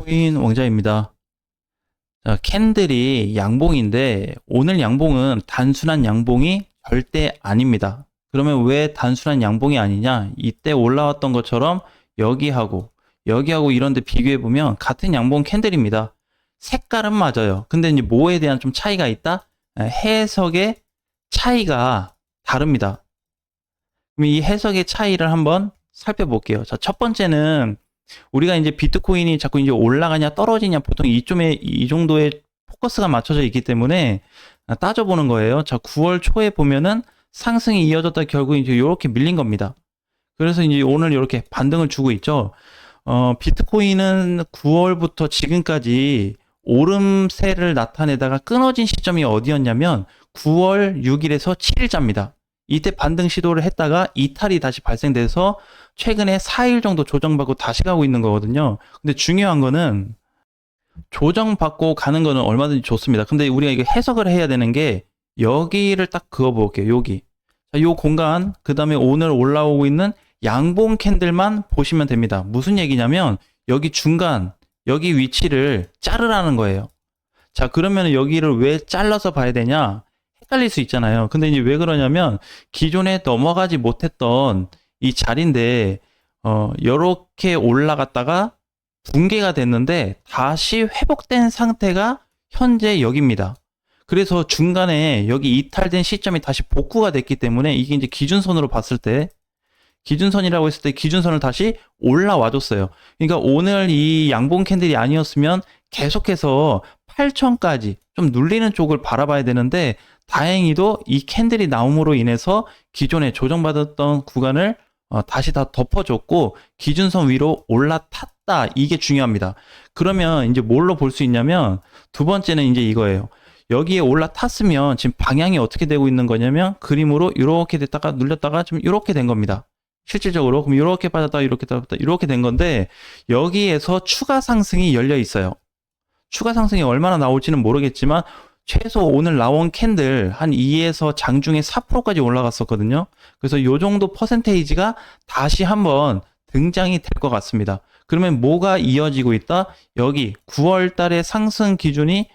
비트코인 왕자입니다. 자, 캔들이 양봉인데 오늘 양봉은 단순한 양봉이 절대 아닙니다. 그러면 왜 단순한 양봉이 아니냐? 이때 올라왔던 것처럼 여기하고 이런 데 비교해 보면 같은 양봉 캔들입니다. 색깔은 맞아요. 근데 이제 뭐에 대한 좀 차이가 있다? 해석의 차이가 다릅니다. 그럼 이 해석의 차이를 한번 살펴볼게요. 자, 첫 번째는 우리가 이제 비트코인이 자꾸 이제 올라가냐 떨어지냐 보통 이쯤에 이 정도의 포커스가 맞춰져 있기 때문에 따져보는 거예요. 자, 9월 초에 보면은 상승이 이어졌다 결국 이제 이렇게 밀린 겁니다. 그래서 이제 오늘 이렇게 반등을 주고 있죠. 비트코인은 9월부터 지금까지 오름세를 나타내다가 끊어진 시점이 어디였냐면 9월 6일에서 7일자입니다. 이때 반등 시도를 했다가 이탈이 다시 발생돼서 최근에 4일 정도 조정받고 다시 가고 있는 거거든요. 근데 중요한 거는 조정받고 가는 거는 얼마든지 좋습니다. 근데 우리가 이거 해석을 해야 되는 게 여기를 딱 그어 볼게요. 여기. 자, 요 공간, 그 다음에 오늘 올라오고 있는 양봉 캔들만 보시면 됩니다. 무슨 얘기냐면 여기 중간, 여기 위치를 자르라는 거예요. 자, 그러면 여기를 왜 잘라서 봐야 되냐? 헷갈릴 수 있잖아요. 근데 이제 왜 그러냐면 기존에 넘어가지 못했던 이 자리인데 요렇게 올라갔다가 붕괴가 됐는데 다시 회복된 상태가 현재 여기입니다. 그래서 중간에 여기 이탈된 시점이 다시 복구가 됐기 때문에 이게 이제 기준선으로 봤을 때 기준선이라고 했을 때 기준선을 다시 올라와 줬어요. 그러니까 오늘 이 양봉 캔들이 아니었으면 계속해서 8천까지 좀 눌리는 쪽을 바라봐야 되는데 다행히도 이 캔들이 나옴으로 인해서 기존에 조정받았던 구간을 다시 다 덮어줬고 기준선 위로 올라탔다. 이게 중요합니다. 그러면 이제 뭘로 볼 수 있냐면 두 번째는 이제 이거예요. 여기에 올라탔으면 지금 방향이 어떻게 되고 있는 거냐면 그림으로 이렇게 됐다가 눌렸다가 좀 이렇게 된 겁니다. 실질적으로 그럼 이렇게 빠졌다가 이렇게 빠졌다 이렇게 된 건데 여기에서 추가 상승이 열려 있어요. 추가 상승이 얼마나 나올지는 모르겠지만 최소 오늘 나온 캔들 한 2에서 장중에 4%까지 올라갔었거든요. 그래서 이 정도 퍼센테이지가 다시 한번 등장이 될 것 같습니다. 그러면 뭐가 이어지고 있다? 여기 9월 달에 상승 기준이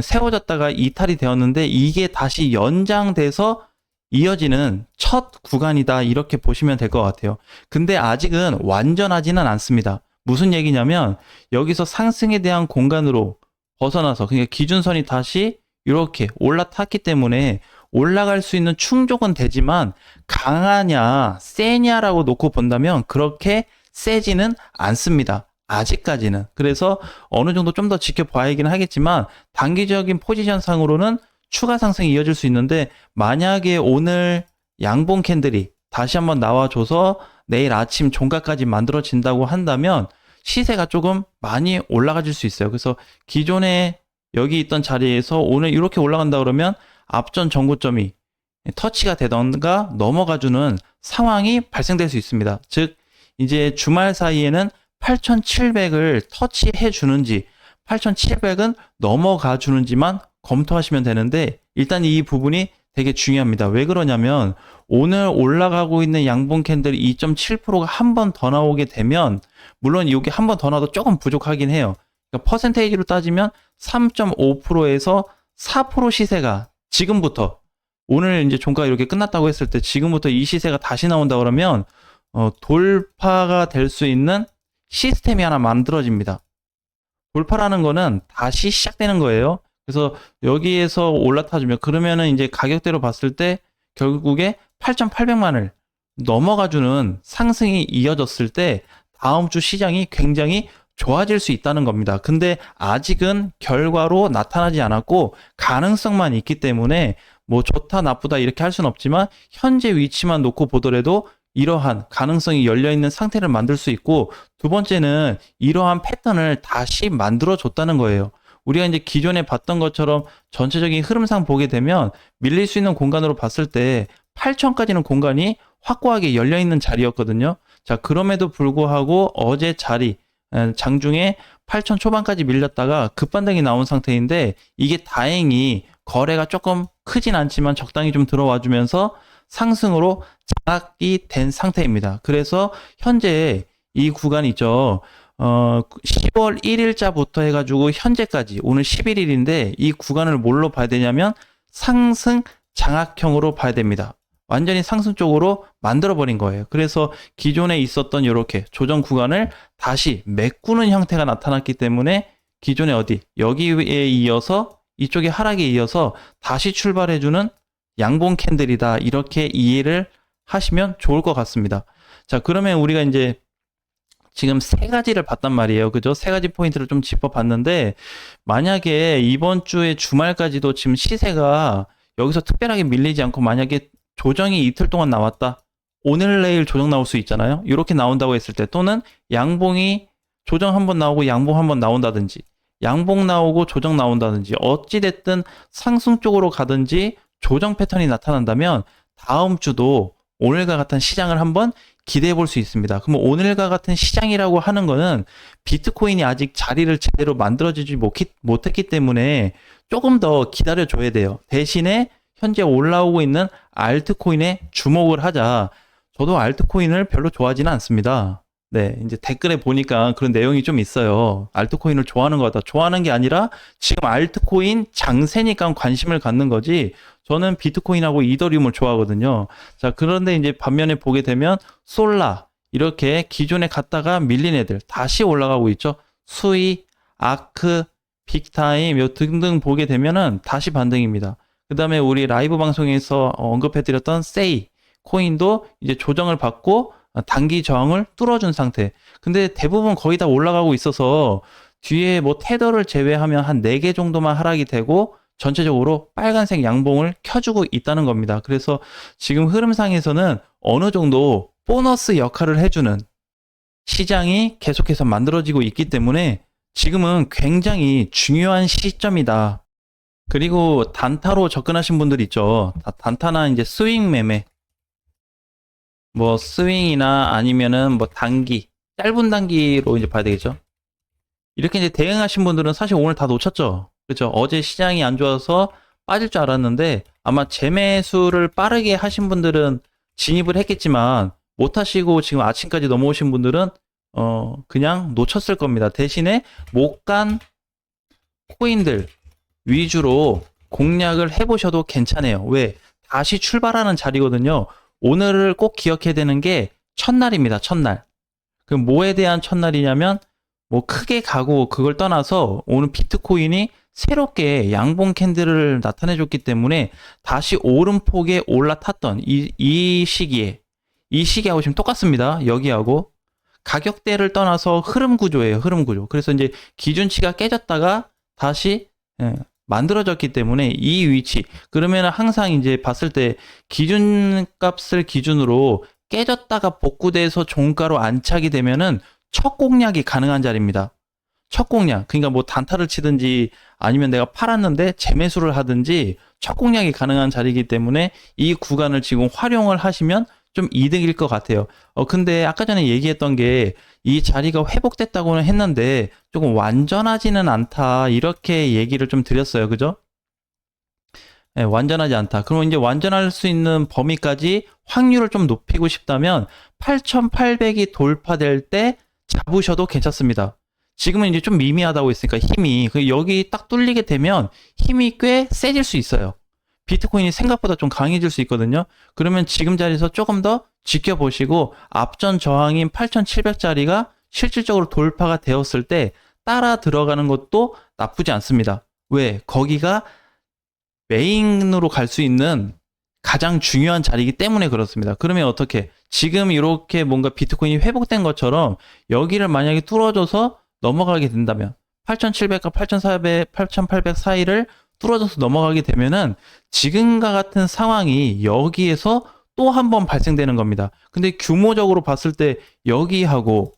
세워졌다가 이탈이 되었는데 이게 다시 연장돼서 이어지는 첫 구간이다 이렇게 보시면 될 것 같아요. 근데 아직은 완전하지는 않습니다. 무슨 얘기냐면 여기서 상승에 대한 공간으로 벗어나서 그러니까 기준선이 다시 이렇게 올라탔기 때문에 올라갈 수 있는 충족은 되지만 강하냐 세냐라고 놓고 본다면 그렇게 세지는 않습니다. 아직까지는. 그래서 어느 정도 좀 더 지켜봐야긴 하겠지만 단기적인 포지션 상으로는 추가 상승이 이어질 수 있는데 만약에 오늘 양봉 캔들이 다시 한번 나와줘서 내일 아침 종가까지 만들어진다고 한다면 시세가 조금 많이 올라가질 수 있어요. 그래서 기존에 여기 있던 자리에서 오늘 이렇게 올라간다 그러면 앞전 정고점이 터치가 되던가 넘어가주는 상황이 발생될 수 있습니다. 즉 이제 주말 사이에는 8,700을 터치해 주는지 8,700은 넘어가 주는지만 검토하시면 되는데 일단 이 부분이 되게 중요합니다. 왜 그러냐면 오늘 올라가고 있는 양봉 캔들 2.7%가 한 번 더 나오게 되면 물론 여기 한 번 더 나와도 조금 부족하긴 해요. 그러니까 퍼센테이지로 따지면 3.5%에서 4% 시세가 지금부터 오늘 이제 종가가 이렇게 끝났다고 했을 때 지금부터 이 시세가 다시 나온다 그러면 돌파가 될 수 있는 시스템이 하나 만들어집니다. 돌파라는 거는 다시 시작되는 거예요. 그래서 여기에서 올라타주면 그러면은 이제 가격대로 봤을 때 결국에 8,800만을 넘어가주는 상승이 이어졌을 때 다음 주 시장이 굉장히 좋아질 수 있다는 겁니다. 근데 아직은 결과로 나타나지 않았고 가능성만 있기 때문에 뭐 좋다 나쁘다 이렇게 할 수는 없지만 현재 위치만 놓고 보더라도 이러한 가능성이 열려있는 상태를 만들 수 있고 두 번째는 이러한 패턴을 다시 만들어 줬다는 거예요. 우리가 이제 기존에 봤던 것처럼 전체적인 흐름상 보게 되면 밀릴 수 있는 공간으로 봤을 때 8천까지는 공간이 확고하게 열려있는 자리였거든요. 자, 그럼에도 불구하고 어제 자리 장중에 8천 초반까지 밀렸다가 급반등이 나온 상태인데 이게 다행히 거래가 조금 크진 않지만 적당히 좀 들어와 주면서 상승으로 장악이 된 상태입니다. 그래서 현재 이 구간 있죠. 10월 1일자부터 해가지고 현재까지 오늘 11일인데 이 구간을 뭘로 봐야 되냐면 상승 장악형으로 봐야 됩니다. 완전히 상승 쪽으로 만들어버린 거예요. 그래서 기존에 있었던 이렇게 조정 구간을 다시 메꾸는 형태가 나타났기 때문에 기존에 여기에 이어서 이쪽에 하락에 이어서 다시 출발해주는 양봉 캔들이다. 이렇게 이해를 하시면 좋을 것 같습니다. 자, 그러면 우리가 이제 지금 세 가지를 봤단 말이에요. 그죠? 세 가지 포인트를 좀 짚어봤는데, 만약에 이번 주에 주말까지도 지금 시세가 여기서 특별하게 밀리지 않고 만약에 조정이 이틀 동안 나왔다. 오늘 내일 조정 나올 수 있잖아요. 이렇게 나온다고 했을 때, 또는 양봉이 조정 한번 나오고 양봉 한번 나온다든지, 양봉 나오고 조정 나온다든지, 어찌됐든 상승 쪽으로 가든지 조정 패턴이 나타난다면 다음 주도 오늘과 같은 시장을 한번 기대해 볼 수 있습니다. 그럼 오늘과 같은 시장이라고 하는 거는 비트코인이 아직 자리를 제대로 만들어지지 못했기 때문에 조금 더 기다려 줘야 돼요. 대신에 현재 올라오고 있는 알트코인에 주목을 하자. 저도 알트코인을 별로 좋아하지는 않습니다. 네, 이제 댓글에 보니까 그런 내용이 좀 있어요. 알트코인을 좋아하는 것 같다. 좋아하는 게 아니라 지금 알트코인 장세니까 관심을 갖는 거지. 저는 비트코인하고 이더리움을 좋아하거든요. 자, 그런데 이제 반면에 보게 되면 솔라 이렇게 기존에 갔다가 밀린 애들 다시 올라가고 있죠. 수이, 아크, 빅타임 요 등등 보게 되면은 다시 반등입니다. 그 다음에 우리 라이브 방송에서 언급해드렸던 세이 코인도 이제 조정을 받고 단기 저항을 뚫어준 상태. 근데 대부분 거의 다 올라가고 있어서 뒤에 뭐 테더를 제외하면 한 4개 정도만 하락이 되고 전체적으로 빨간색 양봉을 켜주고 있다는 겁니다. 그래서 지금 흐름상에서는 어느 정도 보너스 역할을 해주는 시장이 계속해서 만들어지고 있기 때문에 지금은 굉장히 중요한 시점이다. 그리고 단타로 접근하신 분들 있죠. 단타나 이제 스윙 매매. 뭐 스윙이나 아니면은 뭐 단기, 짧은 단기로 이제 봐야 되겠죠. 이렇게 이제 대응하신 분들은 사실 오늘 다 놓쳤죠. 그렇죠. 어제 시장이 안 좋아서 빠질 줄 알았는데 아마 재매수를 빠르게 하신 분들은 진입을 했겠지만 못 하시고 지금 아침까지 넘어오신 분들은 그냥 놓쳤을 겁니다. 대신에 못 간 코인들 위주로 공략을 해보셔도 괜찮아요. 왜? 다시 출발하는 자리거든요. 오늘을 꼭 기억해야 되는 게 첫날입니다. 첫날. 그 뭐에 대한 첫날이냐면 뭐 크게 가고 그걸 떠나서 오늘 비트코인이 새롭게 양봉 캔들을 나타내줬기 때문에 다시 오름폭에 올라탔던 이 시기하고 지금 똑같습니다. 여기하고 가격대를 떠나서 흐름 구조예요. 흐름 구조. 그래서 이제 기준치가 깨졌다가 다시 만들어졌기 때문에 이 위치 그러면 항상 이제 봤을 때 기준값을 기준으로 깨졌다가 복구돼서 종가로 안착이 되면은 첫 공략이 가능한 자리입니다. 첫 공략 그러니까 뭐 단타를 치든지 아니면 내가 팔았는데 재매수를 하든지 첫 공략이 가능한 자리이기 때문에 이 구간을 지금 활용을 하시면 좀 이득일 것 같아요. 근데 아까 전에 얘기했던 게 이 자리가 회복됐다고는 했는데 조금 완전하지는 않다 이렇게 얘기를 좀 드렸어요. 그죠? 네, 완전하지 않다. 그럼 이제 완전할 수 있는 범위까지 확률을 좀 높이고 싶다면 8,800이 돌파될 때 잡으셔도 괜찮습니다. 지금은 이제 좀 미미하다고 했으니까 힘이 여기 딱 뚫리게 되면 힘이 꽤 세질 수 있어요. 비트코인이 생각보다 좀 강해질 수 있거든요. 그러면 지금 자리에서 조금 더 지켜보시고 앞전 저항인 8,700짜리가 실질적으로 돌파가 되었을 때 따라 들어가는 것도 나쁘지 않습니다. 왜? 거기가 메인으로 갈 수 있는 가장 중요한 자리이기 때문에 그렇습니다. 그러면 어떻게? 지금 이렇게 뭔가 비트코인이 회복된 것처럼 여기를 만약에 뚫어줘서 넘어가게 된다면 8,700과 8,400, 8,800 사이를 뚫어져서 넘어가게 되면은 지금과 같은 상황이 여기에서 또 한 번 발생되는 겁니다. 근데 규모적으로 봤을 때 여기하고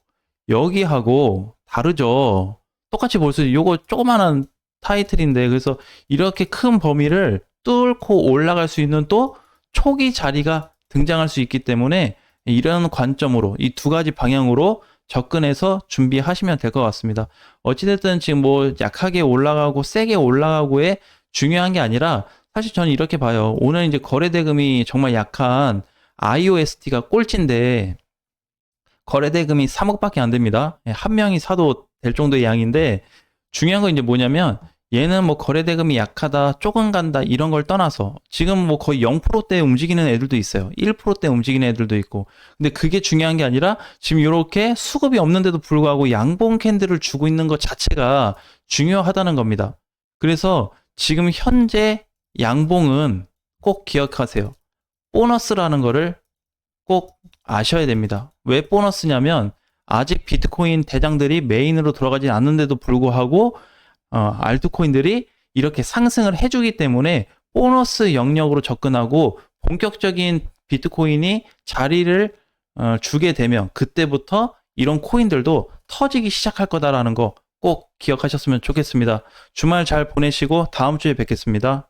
다르죠. 똑같이 볼 수 있어요. 요거 조그마한 타이틀인데 그래서 이렇게 큰 범위를 뚫고 올라갈 수 있는 또 초기 자리가 등장할 수 있기 때문에 이런 관점으로 이 두 가지 방향으로 접근해서 준비하시면 될 것 같습니다. 어찌됐든 지금 뭐 약하게 올라가고 세게 올라가고에 중요한 게 아니라 사실 저는 이렇게 봐요. 오늘 이제 거래 대금이 정말 약한 IOST가 꼴찌인데 거래대금이 3억밖에 안 됩니다. 예, 한 명이 사도 될 정도의 양인데 중요한 건 이제 뭐냐면 얘는 뭐 거래대금이 약하다, 조금 간다 이런 걸 떠나서 지금 뭐 거의 0%대 움직이는 애들도 있어요. 1%대 움직이는 애들도 있고. 근데 그게 중요한 게 아니라 지금 이렇게 수급이 없는데도 불구하고 양봉 캔들을 주고 있는 것 자체가 중요하다는 겁니다. 그래서 지금 현재 양봉은 꼭 기억하세요. 보너스라는 거를 꼭 아셔야 됩니다. 왜 보너스냐면 아직 비트코인 대장들이 메인으로 들어가지 않는데도 불구하고 알트코인들이 이렇게 상승을 해주기 때문에 보너스 영역으로 접근하고 본격적인 비트코인이 자리를 주게 되면 그때부터 이런 코인들도 터지기 시작할 거다라는 거 꼭 기억하셨으면 좋겠습니다. 주말 잘 보내시고 다음 주에 뵙겠습니다.